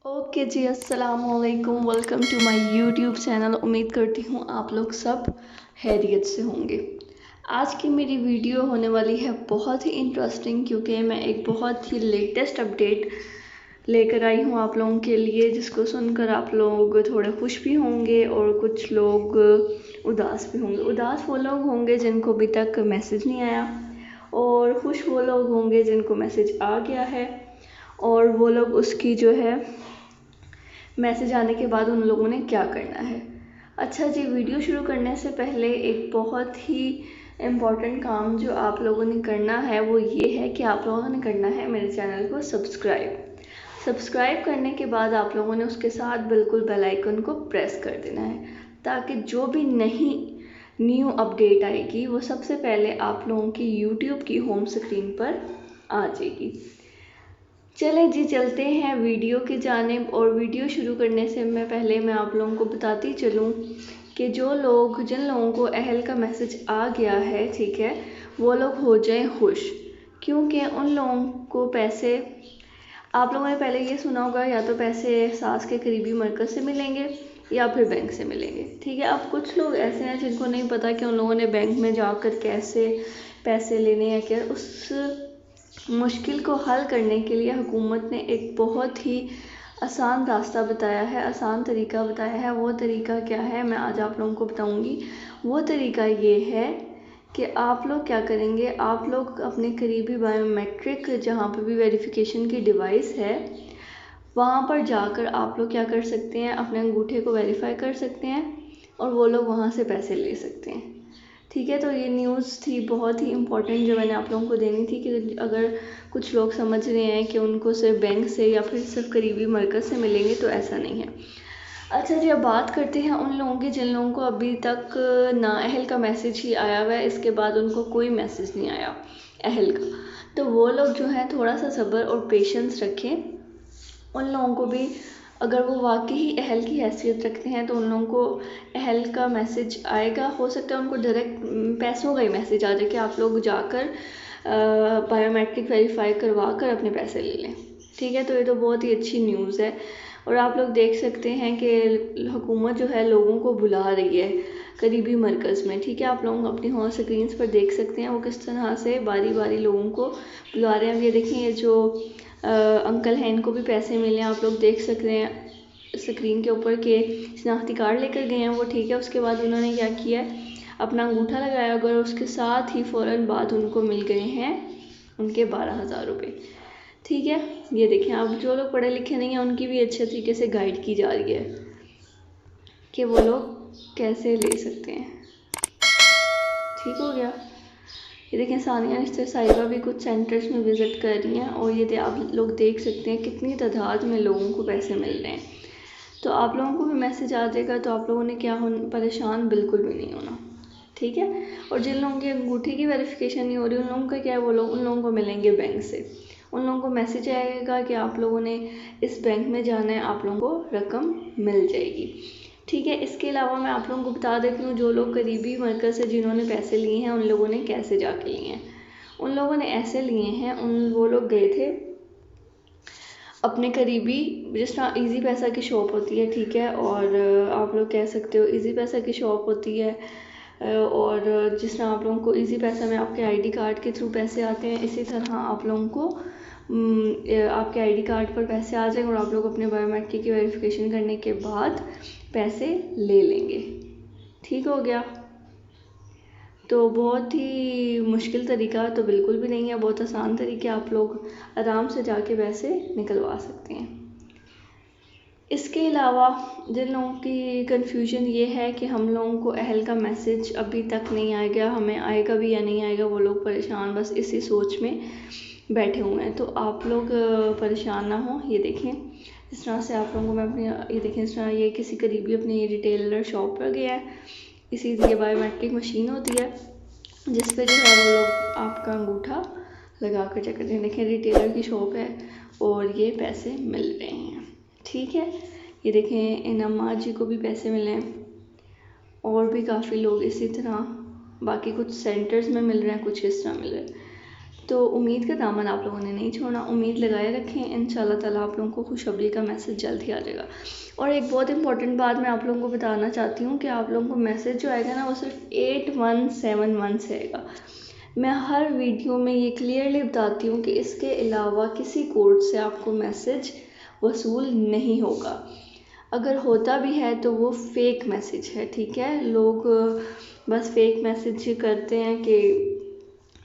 Okay जी, अस्सलाम वालेकुम। Welcome to my YouTube channel. उम्मीद करती हूँ आप लोग सब खैरियत से होंगे। आज की मेरी वीडियो होने वाली है बहुत ही इंटरेस्टिंग, क्योंकि मैं एक बहुत ही लेटेस्ट अपडेट लेकर आई हूँ आप लोगों के लिए, जिसको सुनकर आप लोग थोड़े खुश भी होंगे और कुछ लोग उदास भी होंगे। उदास वो लोग होंगे जिनको अभी तक मैसेज नहीं आया, और खुश वो लोग होंगे जिनको मैसेज आ गया है, और वो लोग उसकी जो है मैसेज आने के बाद उन लोगों ने क्या करना है। अच्छा जी, वीडियो शुरू करने से पहले एक बहुत ही इम्पॉर्टेंट काम जो आप लोगों ने करना है वो ये है कि आप लोगों ने करना है मेरे चैनल को सब्सक्राइब करने के बाद आप लोगों ने उसके साथ बिल्कुल बेल आइकन को प्रेस कर देना है, ताकि जो भी नई न्यू अपडेट आएगी वो सबसे पहले आप लोगों की यूट्यूब की होम स्क्रीन पर आ जाएगी। चले जी, चलते हैं वीडियो की जानिब। और वीडियो शुरू करने से मैं आप लोगों को बताती चलूँ कि जिन लोगों को अहल का मैसेज आ गया है, ठीक है, वो लोग हो जाएं खुश, क्योंकि उन लोगों को पैसे, आप लोगों ने पहले ये सुना होगा, या तो पैसे सास के करीबी मरकज़ से मिलेंगे या फिर बैंक से मिलेंगे। ठीक है, अब कुछ लोग ऐसे हैं जिनको नहीं पता कि उन लोगों ने बैंक में जाकर कैसे पैसे लेने हैं। क्या उस मुश्किल को हल करने के लिए हुकूमत ने एक बहुत ही आसान रास्ता बताया है, आसान तरीका बताया है। वो तरीका क्या है, मैं आज आप लोगों को बताऊंगी। वो तरीका ये है कि आप लोग क्या करेंगे, आप लोग अपने करीबी बायोमेट्रिक, जहाँ पर भी वेरिफिकेशन की डिवाइस है, वहाँ पर जाकर आप लोग क्या कर सकते हैं, अपने अंगूठे को वेरीफाई कर सकते हैं और वो लोग वहाँ से पैसे ले सकते हैं। ठीक है, तो ये न्यूज़ थी बहुत ही इम्पोर्टेंट जो मैंने आप लोगों को देनी थी, कि अगर कुछ लोग समझ रहे हैं कि उनको सिर्फ बैंक से या फिर सिर्फ करीबी मरकज़ से मिलेंगे, तो ऐसा नहीं है। अच्छा जी, अब बात करते हैं उन लोगों की जिन लोगों को अभी तक नाअहल का मैसेज ही आया हुआ है, इसके बाद उनको कोई मैसेज नहीं आया अहल का। तो वो लोग जो है थोड़ा सा सब्र और पेशेंस रखें। उन लोगों को भी, अगर वो वाकई ही अहल की हैसियत रखते हैं, तो उन लोगों को अहल का मैसेज आएगा। हो सकता है उनको डायरेक्ट पैसों का ही मैसेज आ जाए कि आप लोग जाकर बायोमेट्रिक वेरीफाई करवा कर अपने पैसे ले लें। ठीक है, तो ये तो बहुत ही अच्छी न्यूज़ है। और आप लोग देख सकते हैं कि हुकूमत जो है लोगों को बुला रही है करीबी मरकज़ में। ठीक है, आप लोग अपनी होम स्क्रीन्स पर देख सकते हैं वो किस तरह से बारी बारी लोगों को बुला रहे हैं। ये देखें, ये जो अंकल हैं, इनको भी पैसे मिले, आप लोग देख सकते हैं स्क्रीन के ऊपर के शनाख्ती कार्ड लेकर गए हैं वो। ठीक है, उसके बाद उन्होंने क्या किया, अपना अंगूठा लगाया, अगर उसके साथ ही फ़ौरन बाद उनको मिल गए हैं उनके 12,000 रुपये। ठीक है, ये देखें, अब जो लोग पढ़े लिखे नहीं हैं उनकी भी अच्छे तरीके से गाइड की जा रही है कि वो लोग कैसे ले सकते हैं। ठीक हो गया। ये देखें, सानिया निश्चय साहिबा भी कुछ सेंटर्स में विज़िट कर रही हैं, और ये आप लोग देख सकते हैं कितनी तादाद में लोगों को पैसे मिल रहे हैं। तो आप लोगों को भी मैसेज आ जाएगा, तो आप लोगों ने क्या परेशान बिल्कुल भी नहीं होना। ठीक है, और जिन लोगों की अंगूठी की वेरिफिकेशन नहीं हो रही, उन लोगों का क्या है, वो लोग उन लोगों को मिलेंगे बैंक से। उन लोगों को मैसेज आएगा कि आप लोगों ने इस बैंक में जाना है, आप लोगों को रकम मिल जाएगी। ठीक है, इसके अलावा मैं आप लोगों को बता देती हूँ, जो लोग करीबी मरकज़ से जिन्होंने पैसे लिए हैं, उन लोगों ने कैसे जाके लिए हैं। उन लोगों ने ऐसे लिए हैं, वो लोग गए थे अपने करीबी, जिस तरह ईज़ी पैसा की शॉप होती है, ठीक है, और आप लोग कह सकते हो ईज़ी पैसा की शॉप होती है, और जिस तरह आप लोगों को ईज़ी पैसा में आपके आईडी कार्ड के थ्रू पैसे आते हैं, इसी तरह आप लोगों को आपके आईडी कार्ड पर पैसे आ जाएंगे, और आप लोग अपने बायोमेट्रिक की वेरिफिकेशन करने के बाद पैसे ले लेंगे। ठीक हो गया। तो बहुत ही मुश्किल तरीका तो बिल्कुल भी नहीं है, बहुत आसान तरीके, आप लोग आराम से जाके पैसे निकलवा सकते हैं। इसके अलावा जिन लोगों की कन्फ्यूजन ये है कि हम लोगों को अहल का मैसेज अभी तक नहीं आएगा, हमें आएगा भी या नहीं आएगा, वो लोग परेशान बस इसी सोच में बैठे हुए हैं। तो आप लोग परेशान ना हो। ये देखें, इस तरह से आप लोगों को मैं अपनी, ये देखें, इस तरह ये किसी करीबी अपनी रिटेलर शॉप पर गया है, इसी ये बायोमेट्रिक मशीन होती है जिस पे जो है वो लोग आपका अंगूठा लगा कर चेक करते हैं। देखें, रिटेलर की शॉप है और ये पैसे मिल रहे हैं। ठीक है, ये देखें, इन अम्मा जी को भी पैसे मिले हैं, और भी काफ़ी लोग इसी तरह, बाकी कुछ सेंटर्स में मिल रहे हैं, कुछ इस तरह मिल रहे हैं। तो उम्मीद का दामन आप लोगों ने नहीं छोड़ना, उम्मीद लगाए रखें, इंशाल्लाह ताला आप लोगों को खुशखबरी का मैसेज जल्द ही आ जाएगा। और एक बहुत इंपॉर्टेंट बात मैं आप लोगों को बताना चाहती हूँ कि आप लोगों को मैसेज जो आएगा ना वो सिर्फ 8171 से आएगा। मैं हर वीडियो में ये क्लियरली बताती हूँ कि इसके अलावा किसी कोड से आपको मैसेज वसूल नहीं होगा। अगर होता भी है तो वो फेक मैसेज है, ठीक है। लोग बस फेक मैसेज करते हैं कि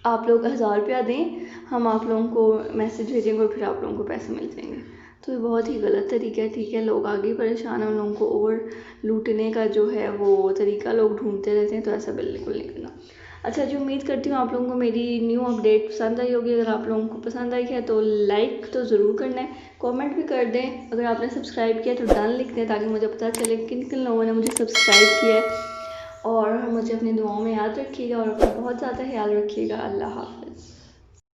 आप लोग 1000 रुपया दें, हम आप लोगों को मैसेज भेजेंगे और फिर आप लोगों को पैसे मिल जाएंगे। तो ये बहुत ही गलत तरीका है, ठीक है। लोग आगे परेशान हैं, उन लोगों को और लूटने का जो है वो तरीका लोग ढूंढते रहते हैं, तो ऐसा बिल्कुल नहीं करना। अच्छा जी, उम्मीद करती हूँ आप लोगों को मेरी न्यू अपडेट पसंद आई होगी। अगर आप लोगों को पसंद आई है तो लाइक तो ज़रूर करना है, कमेंट भी कर दें। अगर आपने सब्सक्राइब किया तो डन लिख दें ताकि मुझे पता चले किन किन लोगों ने मुझे सब्सक्राइब किया है। और मुझे अपनी दुआओं में याद रखिएगा और अपना बहुत ज़्यादा ख्याल रखिएगा। अल्लाह हाफ़िज़।